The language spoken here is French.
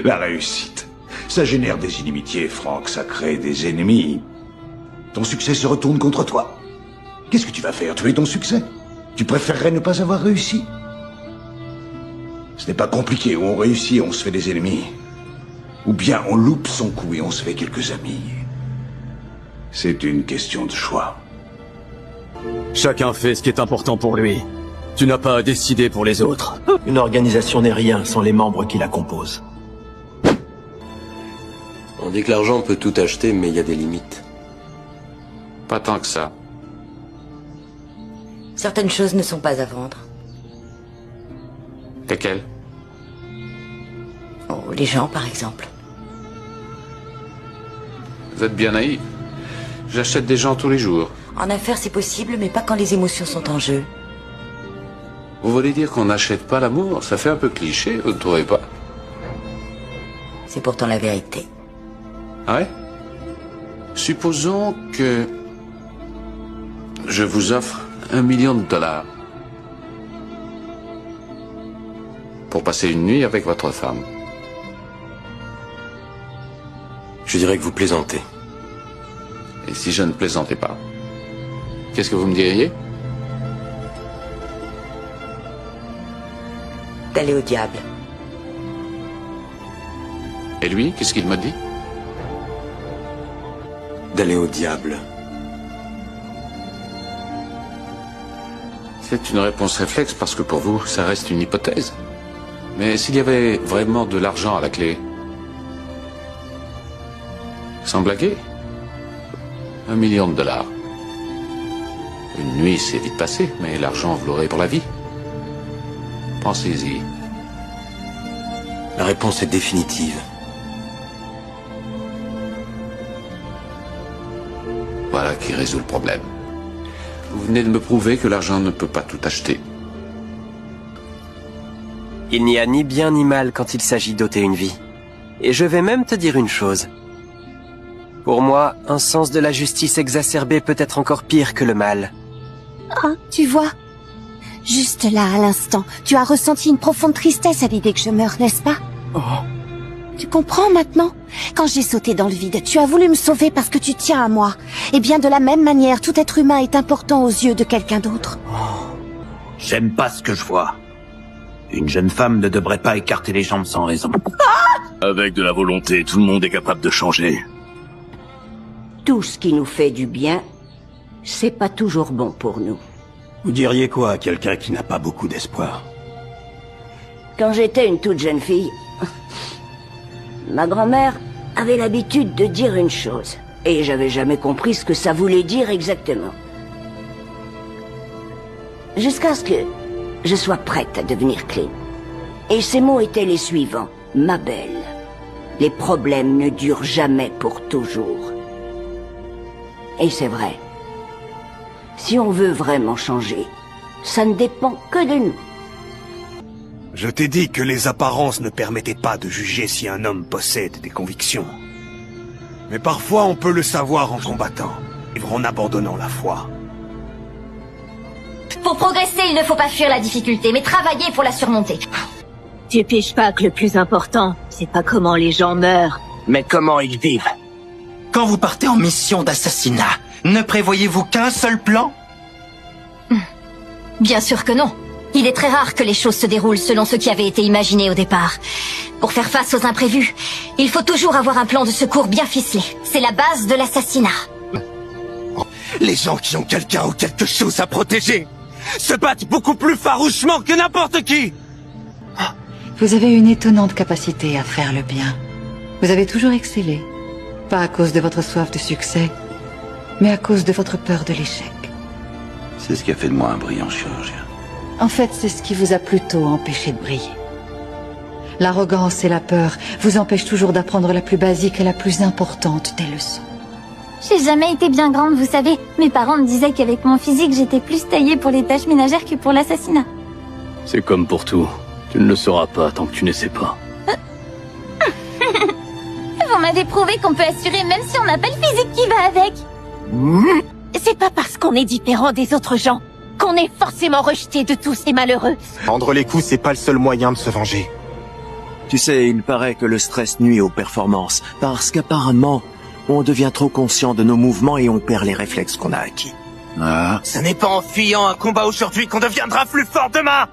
La réussite, ça génère des inimitiés, Franck, ça crée des ennemis. Ton succès se retourne contre toi. Qu'est-ce que tu vas faire? Tuer ton succès? Tu préférerais ne pas avoir réussi? Ce n'est pas compliqué, ou on réussit et on se fait des ennemis. Ou bien on loupe son coup et on se fait quelques amis. C'est une question de choix. Chacun fait ce qui est important pour lui. Tu n'as pas à décider pour les autres. Une organisation n'est rien sans les membres qui la composent. On dit que l'argent peut tout acheter, mais il y a des limites. Pas tant que ça. Certaines choses ne sont pas à vendre. Lesquelles? Oh, les gens, par exemple. Vous êtes bien naïf. J'achète des gens tous les jours. En affaires, c'est possible, mais pas quand les émotions sont en jeu. Vous voulez dire qu'on n'achète pas l'amour? Ça fait un peu cliché, vous ne trouvez pas? C'est pourtant la vérité. Ah ouais? Supposons que je vous offre $1 million pour passer une nuit avec votre femme. Je dirais que vous plaisantez. Et si je ne plaisantais pas, qu'est-ce que vous me diriez? D'aller au diable. Et lui, qu'est-ce qu'il me dit? D'aller au diable. C'est une réponse réflexe parce que pour vous, ça reste une hypothèse. Mais s'il y avait vraiment de l'argent à la clé, sans blaguer, $1 million. Une nuit, c'est vite passé, mais l'argent, vous l'aurez pour la vie. Pensez-y. La réponse est définitive. Voilà qui résout le problème. Vous venez de me prouver que l'argent ne peut pas tout acheter. Il n'y a ni bien ni mal quand il s'agit d'ôter une vie. Et je vais même te dire une chose. Pour moi, un sens de la justice exacerbé peut être encore pire que le mal. Oh, tu vois? Juste là, à l'instant, tu as ressenti une profonde tristesse à l'idée que je meure, n'est-ce pas? Oh. Tu comprends maintenant? Quand j'ai sauté dans le vide, tu as voulu me sauver parce que tu tiens à moi. Et bien de la même manière, tout être humain est important aux yeux de quelqu'un d'autre. J'aime pas ce que je vois. Une jeune femme ne devrait pas écarter les jambes sans raison. Avec de la volonté, tout le monde est capable de changer. Tout ce qui nous fait du bien, c'est pas toujours bon pour nous. Vous diriez quoi à quelqu'un qui n'a pas beaucoup d'espoir? Quand j'étais une toute jeune fille, ma grand-mère avait l'habitude de dire une chose, et j'avais jamais compris ce que ça voulait dire exactement. Jusqu'à ce que je sois prête à devenir clean. Et ces mots étaient les suivants. Ma belle, les problèmes ne durent jamais pour toujours. Et c'est vrai. Si on veut vraiment changer, ça ne dépend que de nous. Je t'ai dit que les apparences ne permettaient pas de juger si un homme possède des convictions. Mais parfois on peut le savoir en combattant, et en abandonnant la foi. Pour progresser, il ne faut pas fuir la difficulté, mais travailler pour la surmonter. Tu piges pas que le plus important, c'est pas comment les gens meurent, mais comment ils vivent. Quand vous partez en mission d'assassinat, ne prévoyez-vous qu'un seul plan? Bien sûr que non. Il est très rare que les choses se déroulent selon ce qui avait été imaginé au départ. Pour faire face aux imprévus, il faut toujours avoir un plan de secours bien ficelé. C'est la base de l'assassinat. Les gens qui ont quelqu'un ou quelque chose à protéger se battent beaucoup plus farouchement que n'importe qui. Vous avez une étonnante capacité à faire le bien. Vous avez toujours excellé. Pas à cause de votre soif de succès, mais à cause de votre peur de l'échec. C'est ce qui a fait de moi un brillant chirurgien. En fait, c'est ce qui vous a plutôt empêché de briller. L'arrogance et la peur vous empêchent toujours d'apprendre la plus basique et la plus importante des leçons. J'ai jamais été bien grande, vous savez. Mes parents me disaient qu'avec mon physique, j'étais plus taillée pour les tâches ménagères que pour l'assassinat. C'est comme pour tout. Tu ne le sauras pas tant que tu n'essaies pas. Vous m'avez prouvé qu'on peut assurer même si on n'a pas le physique qui va avec. C'est pas parce qu'on est différent des autres gens qu'on est forcément rejeté de tous ces malheureux. Prendre les coups, c'est pas le seul moyen de se venger. Tu sais, il paraît que le stress nuit aux performances, parce qu'apparemment, on devient trop conscient de nos mouvements et on perd les réflexes qu'on a acquis. Ce n'est pas en fuyant un combat aujourd'hui qu'on deviendra plus fort demain.